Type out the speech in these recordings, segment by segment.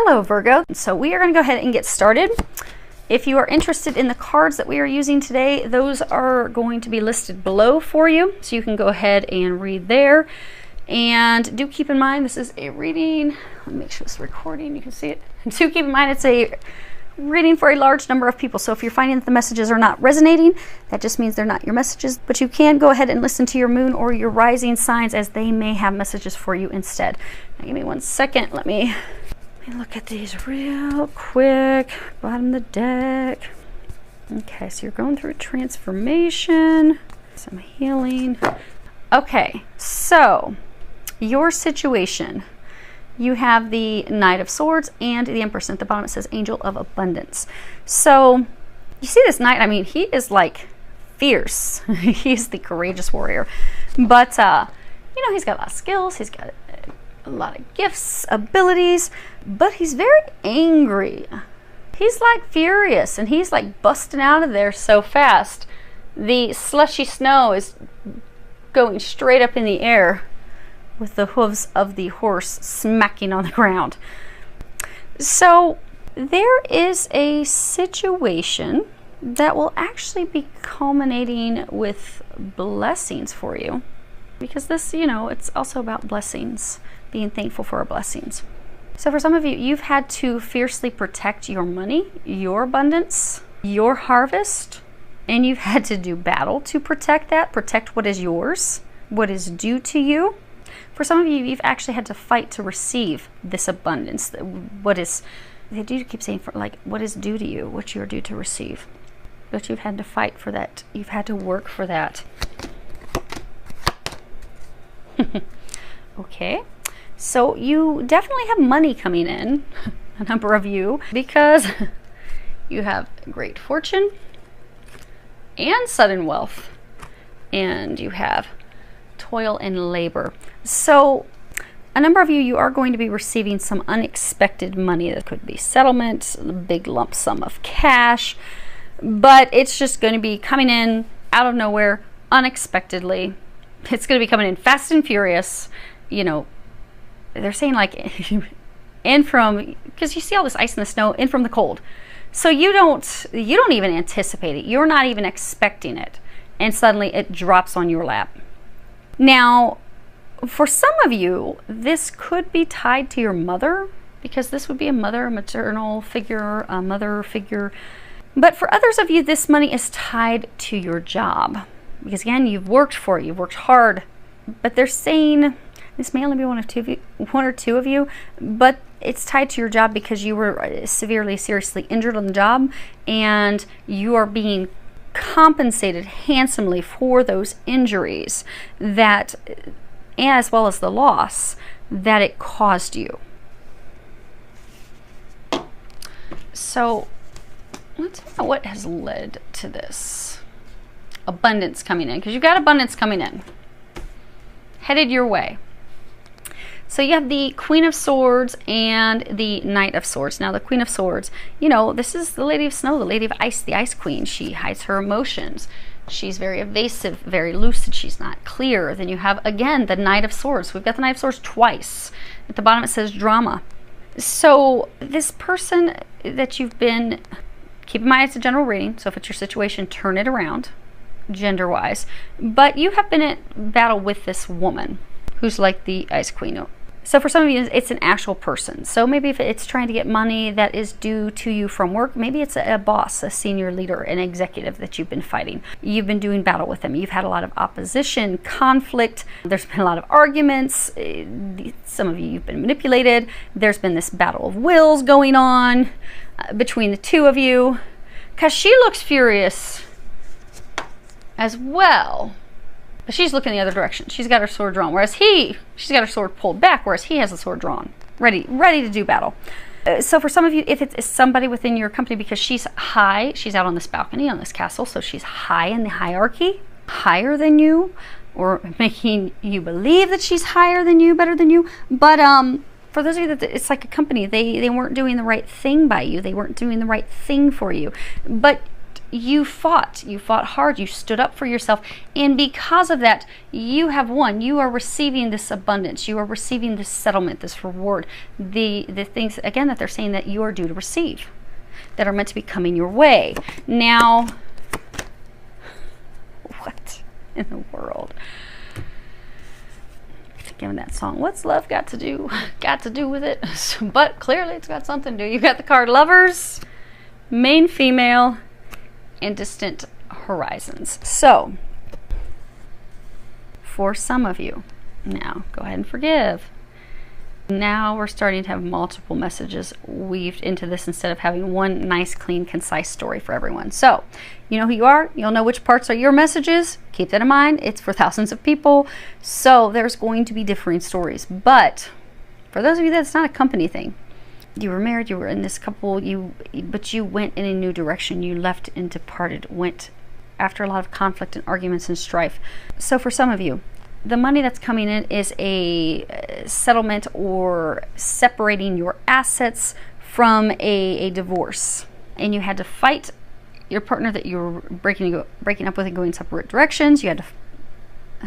Hello Virgo. So we are going to go ahead and get started. If you are interested in the cards that we are using today, those are going to be listed below for you. So you can go ahead and read there. And do keep in mind, this is a reading. Let me make sure it's recording, you can see it. And do keep in mind, it's a reading for a large number of people. So if you're finding that the messages are not resonating, that just means they're not your messages. But you can go ahead and listen to your moon or your rising signs, as they may have messages for you instead. Now, give me 1 second. Let me look at these real quick. Bottom of the deck. Okay, so you're going through transformation, some healing. Okay, so your situation. You have the Knight of Swords and the Empress. At the bottom it says Angel of Abundance. So you see this knight, I mean, he is like fierce. He's the courageous warrior. But, you know, he's got a lot of skills. He's got a lot of gifts, abilities, but he's very angry. He's like furious, and he's like busting out of there so fast. The slushy snow is going straight up in the air with the hooves of the horse smacking on the ground. So there is a situation that will actually be culminating with blessings for you, because this, you know, it's also about blessings, being thankful for our blessings. So for some of you, you've had to fiercely protect your money, your abundance, your harvest, and you've had to do battle to protect that, protect what is yours, what is due to you. For some of you, you've actually had to fight to receive this abundance. What is, they do keep saying, for like, what is due to you, what you're due to receive. But you've had to fight for that. You've had to work for that. Okay. So you definitely have money coming in, a number of you, because you have great fortune and sudden wealth, and you have toil and labor. So a number of you, you are going to be receiving some unexpected money. That could be settlement, a big lump sum of cash, but it's just going to be coming in out of nowhere, unexpectedly. It's going to be coming in fast and furious. You know, they're saying like in from, because you see all this ice and the snow, in from the cold. So you don't even anticipate it. You're not even expecting it, and suddenly it drops on your lap. Now, for some of you, this could be tied to your mother, because this would be a mother, a maternal figure, a mother figure. But for others of you, this money is tied to your job, because again, you've worked for it, you've worked hard. But they're saying, this may only be one or two of you, but it's tied to your job because you were seriously injured on the job, and you are being compensated handsomely for those injuries, that, as well as the loss that it caused you. So let's find out what has led to this abundance coming in, because you've got abundance coming in, headed your way. So you have the Queen of Swords and the Knight of Swords. Now the Queen of Swords, you know, this is the Lady of Snow, the Lady of Ice, the Ice Queen. She hides her emotions. She's very evasive, very lucid. She's not clear. Then you have, again, the Knight of Swords. We've got the Knight of Swords twice. At the bottom it says drama. So this person that you've been, keep in mind it's a general reading, so if it's your situation, turn it around, gender-wise. But you have been in battle with this woman who's like the Ice Queen. So for some of you, it's an actual person. So maybe if it's trying to get money that is due to you from work, maybe it's a boss, a senior leader, an executive that you've been fighting. You've been doing battle with them. You've had a lot of opposition, conflict. There's been a lot of arguments. Some of you, you've been manipulated. There's been this battle of wills going on between the two of you, because she looks furious as well. But she's looking the other direction. She's got her sword drawn, whereas she's got her sword pulled back, whereas he has the sword drawn, ready to do battle. So for some of you, if it's somebody within your company, because she's high, she's out on this balcony, on this castle, so she's high in the hierarchy, higher than you, or making you believe that she's higher than you, better than you. But for those of you that it's like a company, they weren't doing the right thing by you. They weren't doing the right thing for you. But you fought hard, you stood up for yourself, and because of that, you have won. You are receiving this abundance, you are receiving this settlement, this reward, the things, again, that they're saying that you are due to receive, that are meant to be coming your way. Now, what in the world? Given that song, what's love got to do with it? But clearly it's got something to do. You got the card Lovers, Main Female, and Distant Horizons. So for some of you, now go ahead and forgive. Now we're starting to have multiple messages weaved into this instead of having one nice, clean, concise story for everyone. So you know who you are. You'll know which parts are your messages. Keep that in mind. It's for thousands of people. So there's going to be differing stories. But for those of you that's not a company thing, you were married, you were in this couple, but you went in a new direction. You left and departed, went after a lot of conflict and arguments and strife. So for some of you, the money that's coming in is a settlement or separating your assets from a divorce. And you had to fight your partner that you were breaking up with and going separate directions. You had to,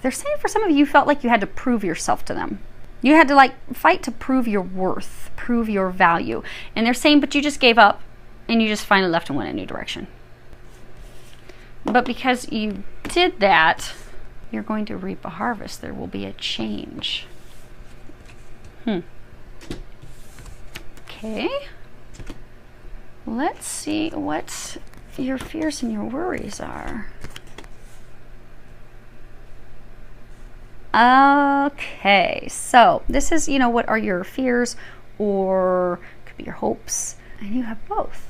they're saying for some of you, you felt like you had to prove yourself to them. You had to like fight to prove your worth, prove your value. And they're saying, but you just gave up and you just finally left and went a new direction. But because you did that, you're going to reap a harvest. There will be a change. Okay. Let's see what your fears and your worries are. Okay, so this is, you know, what are your fears, or could be your hopes, and you have both.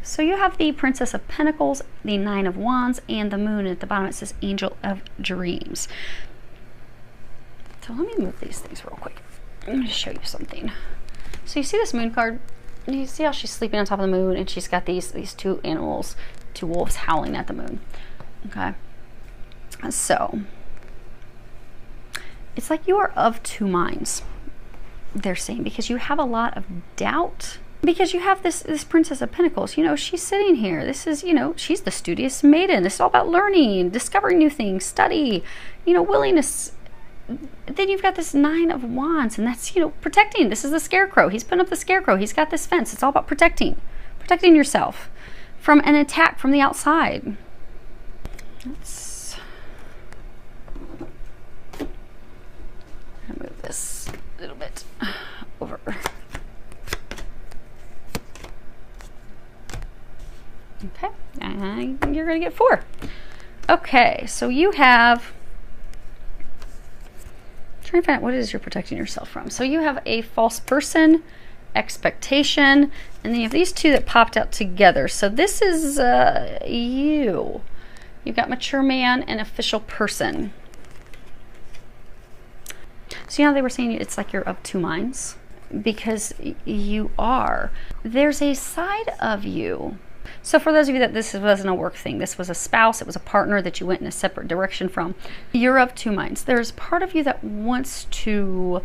So you have the Princess of Pentacles, the Nine of Wands, and the Moon. At the bottom it says Angel of Dreams. So let me move these things real quick. I'm going to show you something. So you see this Moon card? You see how she's sleeping on top of the moon, and she's got these two animals, two wolves howling at the moon. Okay. So it's like you are of two minds, they're saying, because you have a lot of doubt. Because you have this Princess of Pentacles, you know, she's sitting here. This is, you know, she's the studious maiden. This is all about learning, discovering new things, study, you know, willingness. Then you've got this Nine of Wands, and that's, you know, protecting. This is the Scarecrow. He's putting up the Scarecrow. He's got this fence. It's all about protecting yourself from an attack from the outside. Let's move this a little bit over. Okay, and you're going to get 4. Okay, so you have, trying to find out what it is you're protecting yourself from. So you have a false person, expectation, and then you have these two that popped out together. So this is you. You've got mature man and official person. So you know, they were saying it's like you're of two minds, because you are. There's a side of you. So for those of you that this wasn't a work thing, this was a spouse, it was a partner that you went in a separate direction from, you're of two minds. There's part of you that wants to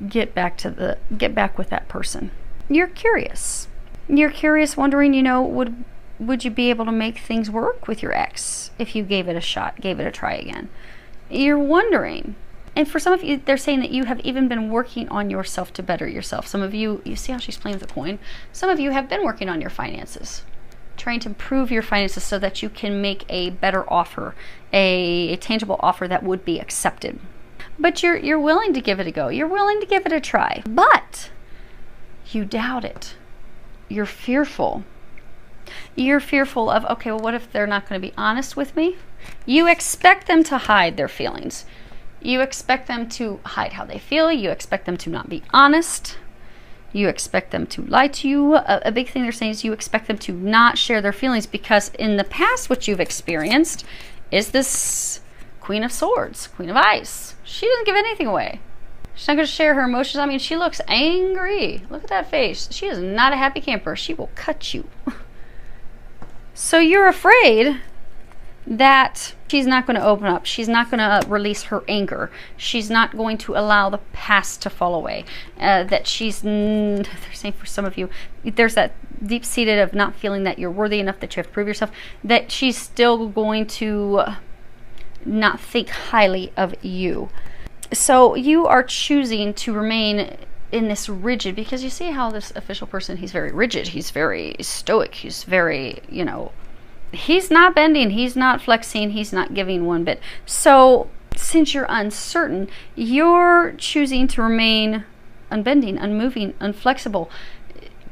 get back with that person. You're curious. You're curious, wondering, you know, would you be able to make things work with your ex if you gave it a shot, gave it a try again? You're wondering. And for some of you, they're saying that you have even been working on yourself to better yourself. Some of you, you see how she's playing with the coin? Some of you have been working on your finances, trying to improve your finances so that you can make a better offer, a tangible offer that would be accepted. But you're willing to give it a go. You're willing to give it a try. But you doubt it. You're fearful. You're fearful of, okay, well, what if they're not going to be honest with me? You expect them to hide their feelings. You expect them to hide how they feel. You expect them to not be honest. You expect them to lie to you. A big thing they're saying is you expect them to not share their feelings, because in the past what you've experienced is this Queen of Swords, Queen of Ice. She doesn't give anything away. She's not going to share her emotions. I mean, she looks angry. Look at that face. She is not a happy camper. She will cut you. So you're afraid that she's not going to open up. She's not going to release her anger. She's not going to allow the past to fall away. That they're saying for some of you, there's that deep-seated of not feeling that you're worthy enough, that you have to prove yourself, that she's still going to not think highly of you. So you are choosing to remain in this rigid, because you see how this official person, he's very rigid, he's very stoic, he's very, you know, he's not bending, he's not flexing, he's not giving one bit. So since you're uncertain, you're choosing to remain unbending, unmoving, unflexible,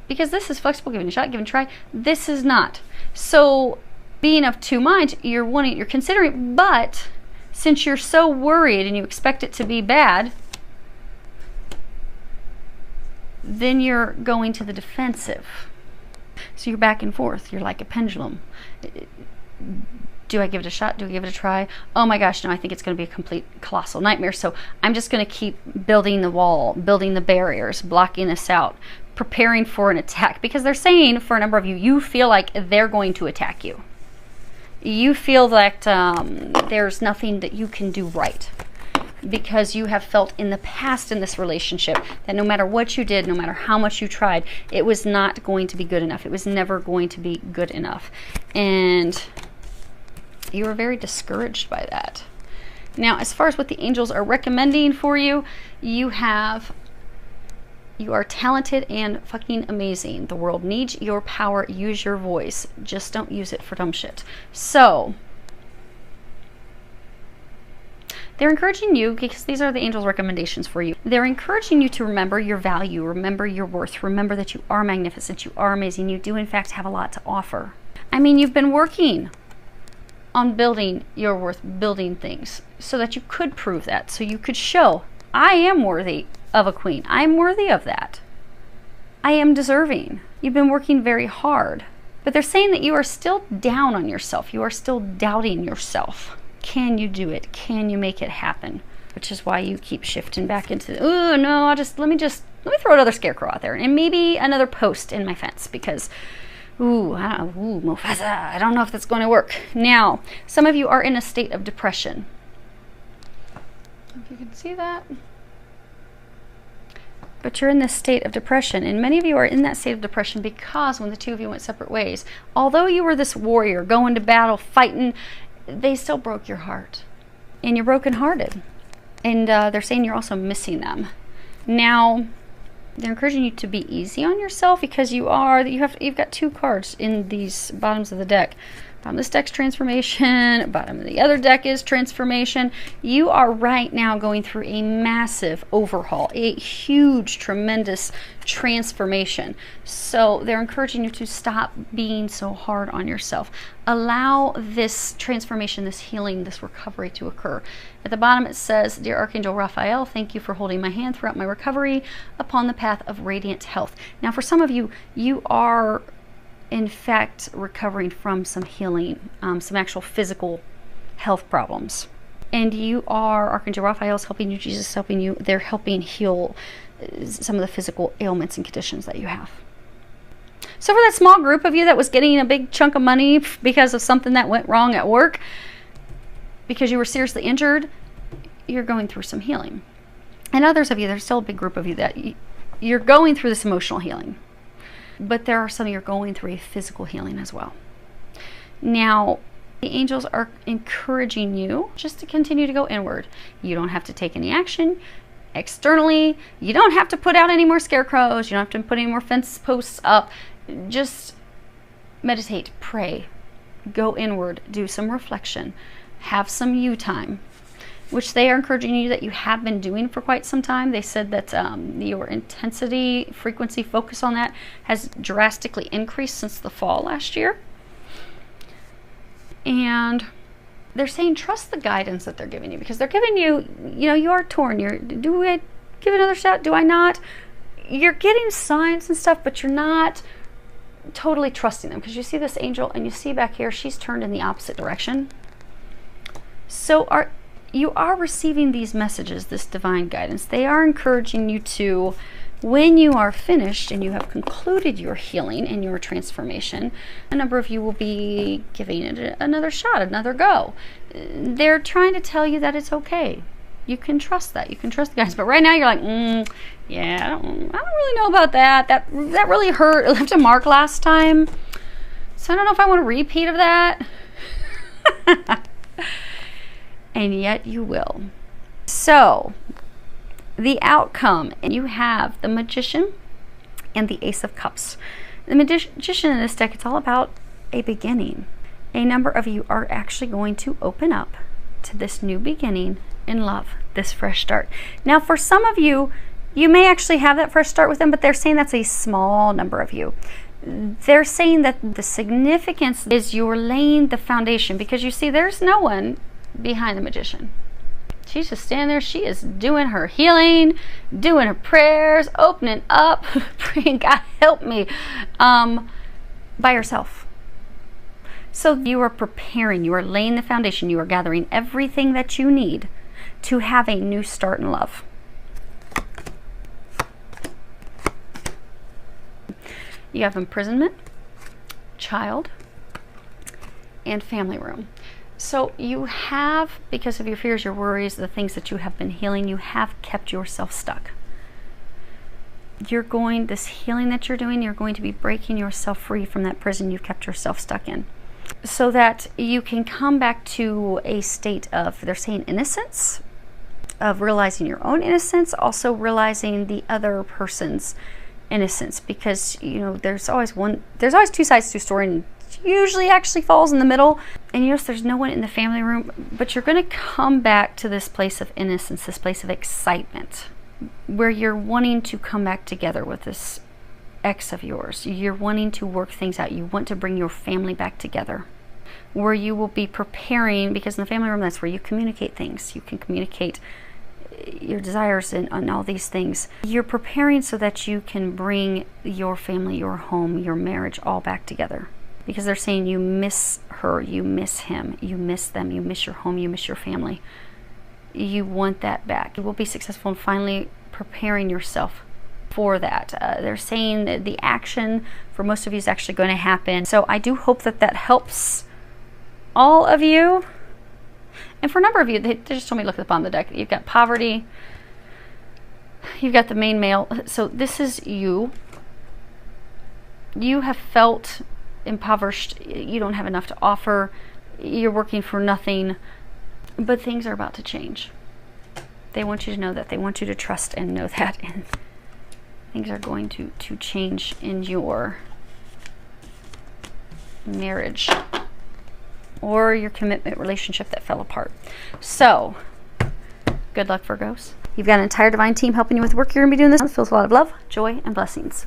because this is flexible, giving a shot, giving a try. This is not. So being of two minds, you're considering, but since you're so worried and you expect it to be bad, then you're going to the defensive. So you're back and forth. You're like a pendulum. Do I give it a shot? Do I give it a try? Oh my gosh, no, I think it's going to be a complete colossal nightmare. So I'm just going to keep building the wall, building the barriers, blocking this out, preparing for an attack. Because they're saying, for a number of you, you feel like they're going to attack you. You feel that there's nothing that you can do right, because you have felt in the past in this relationship that no matter what you did, no matter how much you tried, it was not going to be good enough. It was never going to be good enough. And you were very discouraged by that. Now, as far as what the angels are recommending for you, you are talented and fucking amazing. The world needs your power. Use your voice. Just don't use it for dumb shit. So they're encouraging you, because these are the angels' recommendations for you. They're encouraging you to remember your value, remember your worth, remember that you are magnificent, you are amazing, you do in fact have a lot to offer. I mean, you've been working on building your worth, building things, so that you could prove that, so you could show, I am worthy of a queen. I am worthy of that. I am deserving. You've been working very hard. But they're saying that you are still down on yourself. You are still doubting yourself. Can you do it? Can you make it happen? Which is why you keep shifting back into, oh no, let me throw another scarecrow out there, and maybe another post in my fence, because Mufasa, I don't know if that's going to work. Now, some of you are in a state of depression. If you can see that. But you're in this state of depression, and many of you are in that state of depression because when the two of you went separate ways, although you were this warrior going to battle, fighting, they still broke your heart, and you're brokenhearted. And they're saying you're also missing them. Now, they're encouraging you to be easy on yourself, because you've got two cards in these bottoms of the deck. Bottom of this deck's transformation, bottom of the other deck is transformation. You are right now going through a massive overhaul, a huge, tremendous transformation. So they're encouraging you to stop being so hard on yourself. Allow this transformation, this healing, this recovery to occur. At the bottom it says, Dear Archangel Raphael, thank you for holding my hand throughout my recovery upon the path of radiant health. Now for some of you, you are in fact recovering from some healing, some actual physical health problems. And you are, Archangel Raphael is helping you, Jesus is helping you. They're helping heal some of the physical ailments and conditions that you have. So for that small group of you that was getting a big chunk of money because of something that went wrong at work, because you were seriously injured, you're going through some healing. And others of you, there's still a big group of you that you're going through this emotional healing. But there are some of you going through a physical healing as well. Now, the angels are encouraging you just to continue to go inward. You don't have to take any action externally. You don't have to put out any more scarecrows. You don't have to put any more fence posts up. Just meditate, pray, go inward, do some reflection, have some you time, which they are encouraging you that you have been doing for quite some time. They said that your intensity, frequency, focus on that has drastically increased since the fall last year. And they're saying trust the guidance that they're giving you, because they're giving you, you are torn. Do I give another shot? Do I not? You're getting signs and stuff, but you're not totally trusting them, because you see this angel and you see back here, she's turned in the opposite direction. So you are receiving these messages, this divine guidance. They are encouraging you to When you are finished and you have concluded your healing and your transformation, a number of you will be giving it another shot, another go. They're trying to tell you that it's okay. You can trust that. You can trust the guys. But right now you're like, yeah, I don't really know about that. That really hurt. It left a mark last time. So I don't know if I want a repeat of that. And yet you will. So the outcome, and you have the Magician and the Ace of Cups. The Magician in this deck, it's all about a beginning. A number of you are actually going to open up to this new beginning in love, this fresh start. Now, for some of you, you may actually have that fresh start with them, but they're saying that's a small number of you. They're saying that the significance is you're laying the foundation, because you see, there's no one behind the Magician. She's just standing there. She is doing her healing, doing her prayers, opening up, praying, God help me, by herself. So you are preparing, you are laying the foundation, you are gathering everything that you need to have a new start in love. You have imprisonment, child, and family room. So you have, because of your fears, your worries, the things that you have been healing, you have kept yourself stuck. This healing that you're doing, you're going to be breaking yourself free from that prison you've kept yourself stuck in, so that you can come back to a state of, they're saying, innocence, of realizing your own innocence, also realizing the other person's innocence, because there's always two sides to a story, and usually actually falls in the middle. And you notice there's no one in the family room, but you're going to come back to this place of innocence, this place of excitement, where you're wanting to come back together with this ex of yours. You're wanting to work things out. You want to bring your family back together, where you will be preparing, because in the family room, that's where you communicate things. You can communicate your desires and all these things. You're preparing so that you can bring your family, your home, your marriage all back together. Because they're saying you miss her, you miss him, you miss them, you miss your home, you miss your family. You want that back. You will be successful in finally preparing yourself for that. They're saying that the action for most of you is actually going to happen. So I do hope that that helps all of you. And for a number of you, they just told me to look at the bottom of the deck. You've got poverty. You've got the main male. So this is you. You have felt impoverished. You don't have enough to offer. You're working for nothing. But things are about to change. They want you to know that. They want you to trust and know that. And things are going to change in your marriage or your commitment relationship that fell apart. So, good luck, Virgos. You've got an entire divine team helping you with work. You're going to be doing this. It feels a lot of love, joy, and blessings.